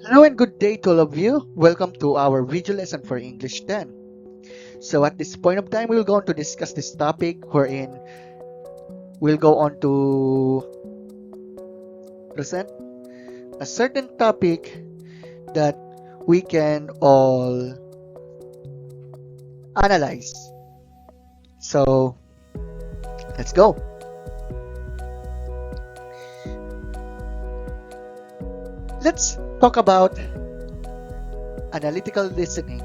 Hello and good day to all of you. Welcome to our video lesson for English 10. So at this point of time, we will go on to discuss this topic wherein we'll go on to present a certain topic that we can all analyze. So let's go. Let's talk about analytical listening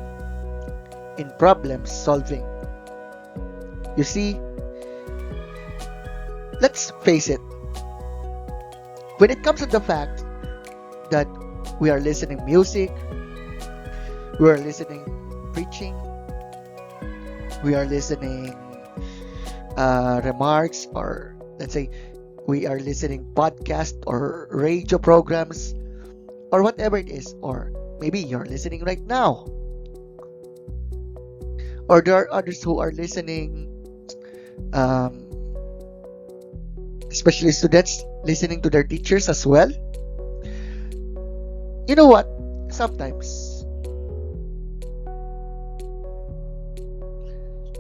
in problem solving. You see, let's face it, when it comes to the fact that we are listening music, we are listening preaching, we are listening remarks, or let's say we are listening podcast or radio programs or whatever it is, or maybe you're listening right now, or there are others who are listening, um, especially students listening to their teachers as well. You know what, sometimes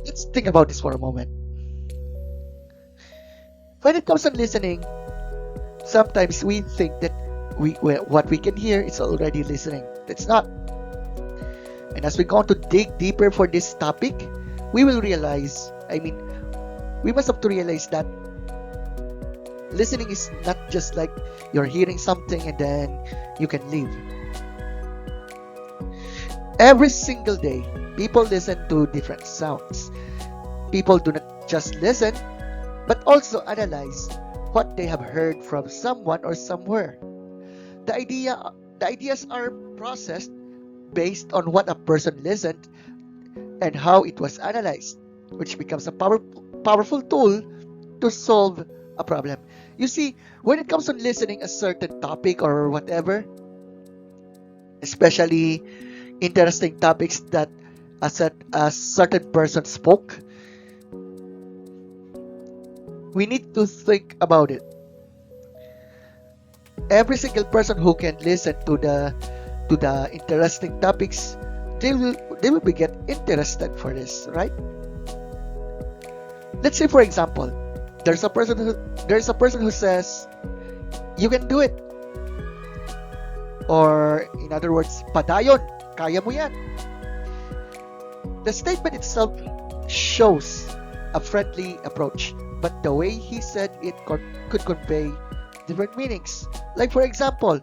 let's think about this for a moment. When it comes to listening, sometimes we think that what we can hear is already listening. That's not. And as we go on to dig deeper for this topic, we will realize, we must have to realize that listening is not just like you're hearing something and then you can leave. Every single day, people listen to different sounds. People do not just listen, but also analyze what they have heard from someone or somewhere. The idea the ideas are processed based on what a person listened and how it was analyzed, which becomes a powerful tool to solve a problem. You see, when it comes to listening a certain topic or whatever, especially interesting topics that a certain person spoke, we need to think about it. Every single person who can listen to the interesting topics, they will be get interested for this, right? Let's say for example, there's a person who says you can do it, or in other words, padayon, kaya mo yan. The statement itself shows a friendly approach, but the way he said it could convey different meanings. Like for example,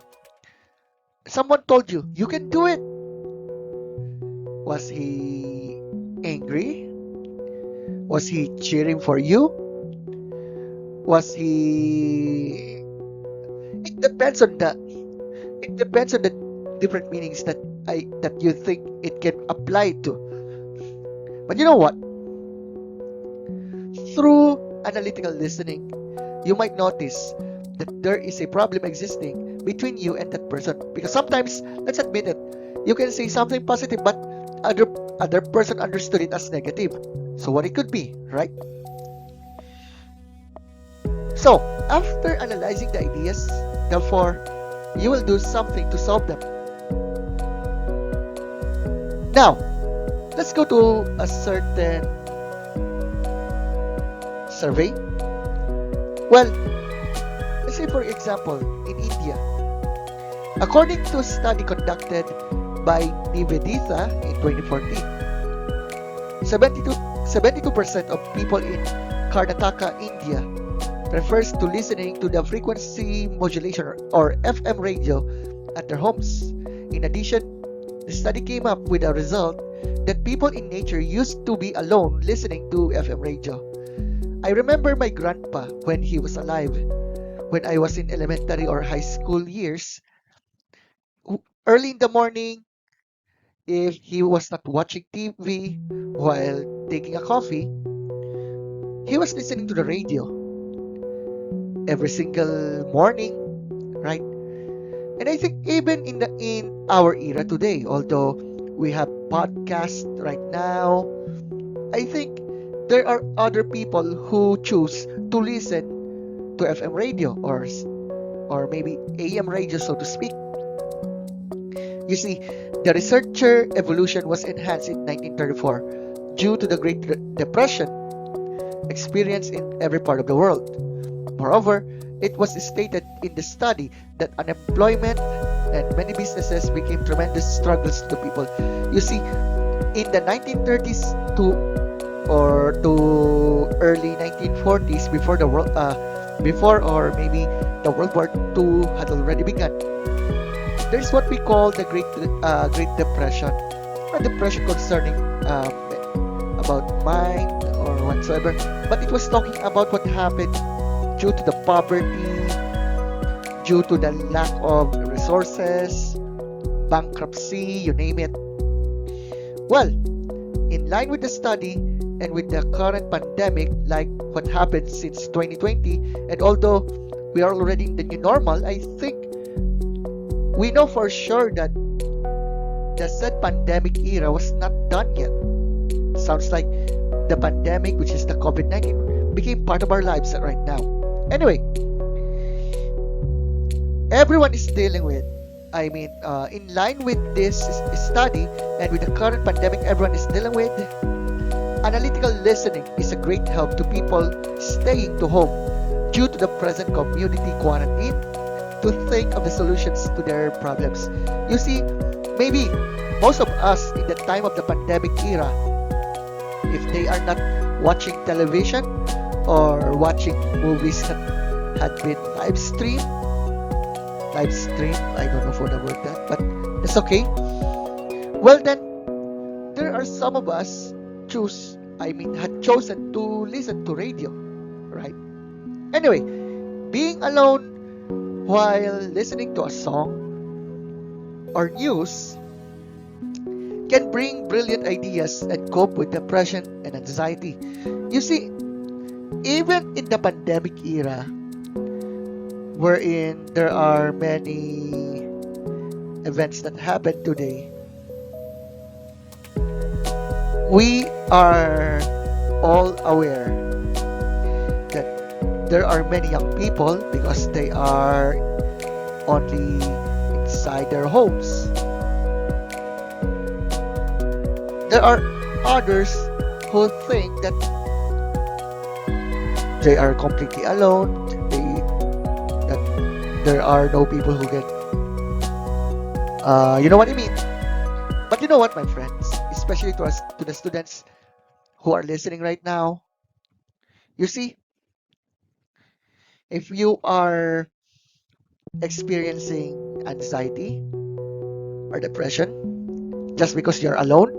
someone told you you can do it. Was he angry? Was he cheering for you? Was he it depends on the it depends on the different meanings that you think it can apply to. But you know what? Through analytical listening, you might notice that there is a problem existing between you and that person. Because sometimes, let's admit it, you can say something positive, but other other person understood it as negative. So what it could be, right? So after analyzing the ideas, therefore, you will do something to solve them. Now, let's go to a certain survey. Well, let's say for example, in India, according to a study conducted by Niveditha in 2014, 72% of people in Karnataka, India, refers to listening to the frequency modulation or FM radio at their homes. In addition, the study came up with a result that people in nature used to be alone listening to FM radio. I remember my grandpa when he was alive, when I was in elementary or high school years. Early in the morning, if he was not watching TV while taking a coffee, he was listening to the radio every single morning, right? And I think even in our era today, although we have podcasts right now, I think there are other people who choose to listen to FM radio or maybe AM radio, so to speak. You see, the researcher evolution was enhanced in 1934 due to the Great Depression experienced in every part of the world. Moreover, it was stated in the study that unemployment and many businesses became tremendous struggles to people. You see, in the 1930s to early 1940s, before or maybe the World War II had already begun, there's what we call the Great Depression, a depression concerning about mind or whatsoever. But it was talking about what happened due to the poverty, due to the lack of resources, bankruptcy, you name it. Well, in line with the study and with the current pandemic, like what happened since 2020, and although we are already in the new normal, I think we know for sure that the said pandemic era was not done yet. Sounds like the pandemic, which is the COVID-19, became part of our lives right now. Anyway, everyone is dealing with, in line with this study and with the current pandemic everyone is dealing with, analytical listening is a great help to people staying to home due to the present community quarantine to think of the solutions to their problems. You see, maybe most of us in the time of the pandemic era, if they are not watching television or watching movies that had been live stream, I don't know for the word that, but it's okay. Well then, there are some of us had chosen to listen to radio, right? Anyway, being alone while listening to a song or news can bring brilliant ideas and cope with depression and anxiety. You see, even in the pandemic era, wherein there are many events that happen today, we are all aware that there are many young people because they are only inside their homes. There are others who think that they are completely alone, that there are no people who can, you know what I mean? But you know what, my friends, especially to us, to the students who are listening right now, you see, if you are experiencing anxiety or depression just because you're alone,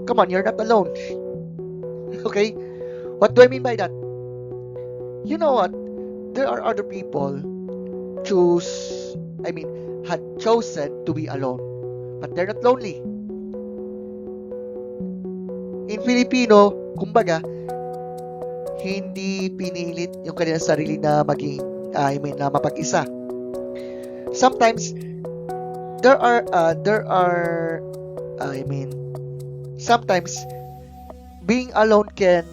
come on, you're not alone. Okay? What do I mean by that? You know what? There are other people choose, had chosen to be alone, but they're not lonely. In Filipino, kumbaga, hindi pinilit yung kanilang sarili na maging, na mapag-isa. Sometimes, sometimes being alone can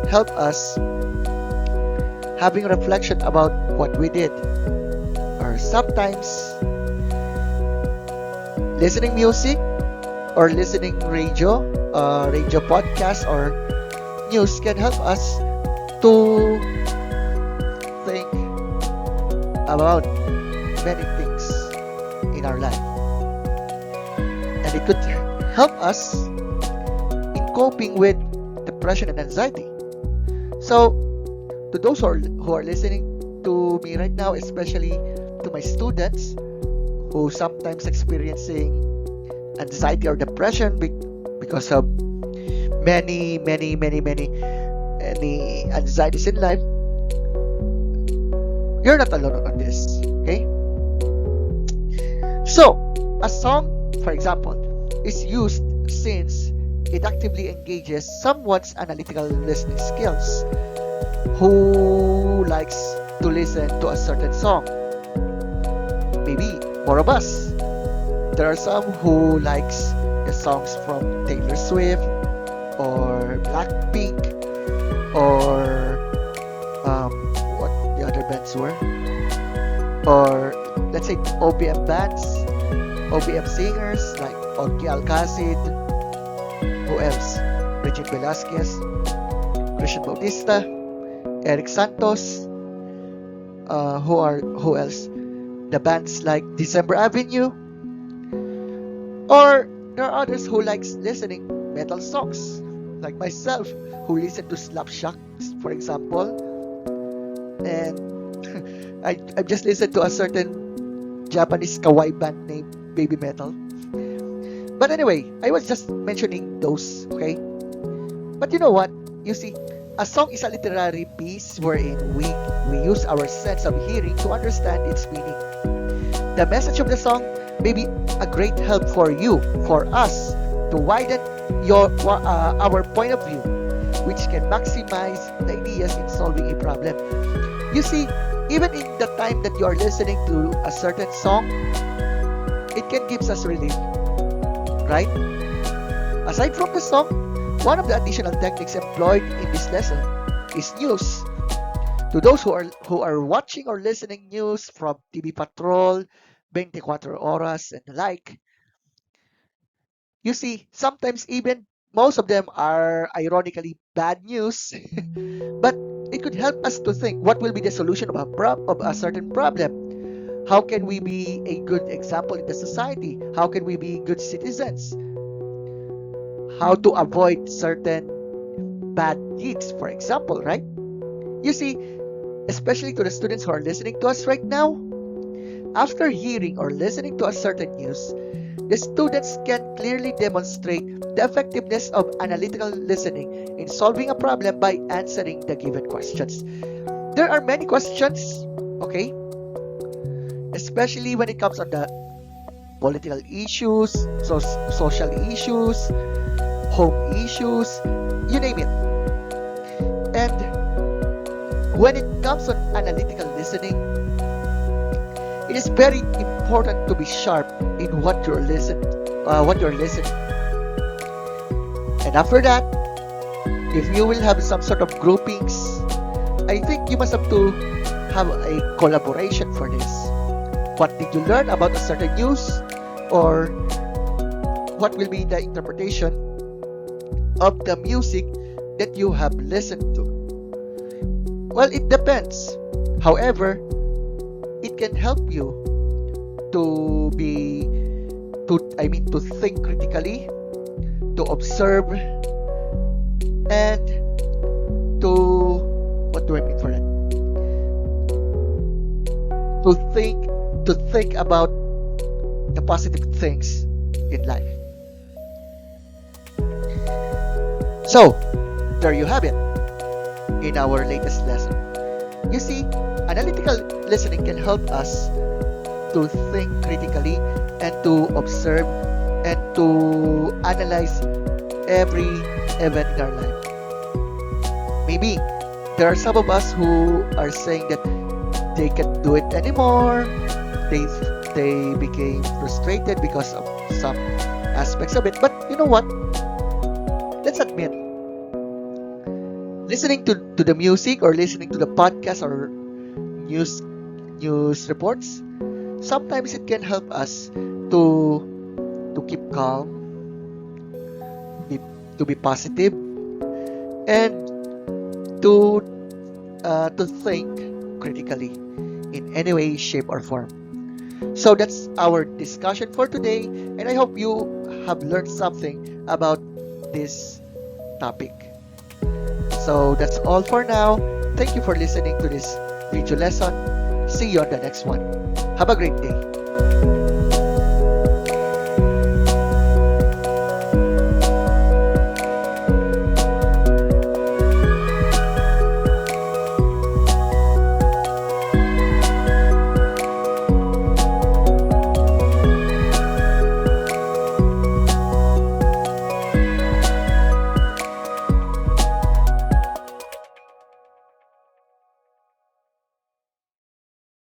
help us having reflection about what we did, or sometimes listening music or listening radio podcast or news can help us to think about many things in our life, and it could help us in coping with depression and anxiety. So to those who are listening to me right now, especially to my students who sometimes experiencing anxiety or depression because of many anxieties in life, you're not alone on this. Okay? So a song, for example, is used since it actively engages someone's analytical listening skills who likes to listen to a certain song. Maybe more of us. There are some who likes the songs from Taylor Swift or Blackpink or what the other bands were, or let's say OPM bands, OPM singers like Ogie Alcacid, who else? Regine Velasquez, Christian Bautista, Eric Santos, who else? The bands like December Avenue, or there are others who likes listening metal songs, like myself, who listen to Slapshock, for example, and I just listened to a certain Japanese kawaii band named Baby Metal. But anyway, I was just mentioning those, okay? But you know what? You see, a song is a literary piece wherein we use our sense of hearing to understand its meaning. The message of the song may be a great help for you, for us, to widen our point of view, which can maximize the ideas in solving a problem. You see, even in the time that you are listening to a certain song, it can give us relief, right? Aside from the song, one of the additional techniques employed in this lesson is news. To those who are watching or listening news from TV Patrol, 24 Horas, and the like, you see, sometimes even most of them are ironically bad news, but it could help us to think what will be the solution of a certain problem. How can we be a good example in the society? How can we be good citizens? How to avoid certain bad deeds, for example, right? You see, especially to the students who are listening to us right now, after hearing or listening to a certain news, the students can clearly demonstrate the effectiveness of analytical listening in solving a problem by answering the given questions. There are many questions, okay? Especially when it comes on the political issues, social issues, home issues, you name it. And when it comes on analytical listening, it is very important to be sharp in what you're listening. And after that, if you will have some sort of groupings, I think you must have to have a collaboration for this. What did you learn about a certain news, or what will be the interpretation of the music that you have listened to? Well, it depends. However, it can help you to think critically, to observe, and to what do I mean for that? To think about the positive things in life. So, there you have it in our latest lesson. You see, analytical listening can help us to think critically and to observe and to analyze every event in our life. Maybe there are some of us who are saying that they can't do it anymore. They became frustrated because of some aspects of it. But you know what? Let's admit, listening to the music or listening to the podcast or news reports, sometimes it can help us to keep calm, to be positive, and to think critically in any way, shape, or form. So that's our discussion for today, and I hope you have learned something about this topic. So that's all for now. Thank you for listening to this video lesson. See you on the next one. Have a great day.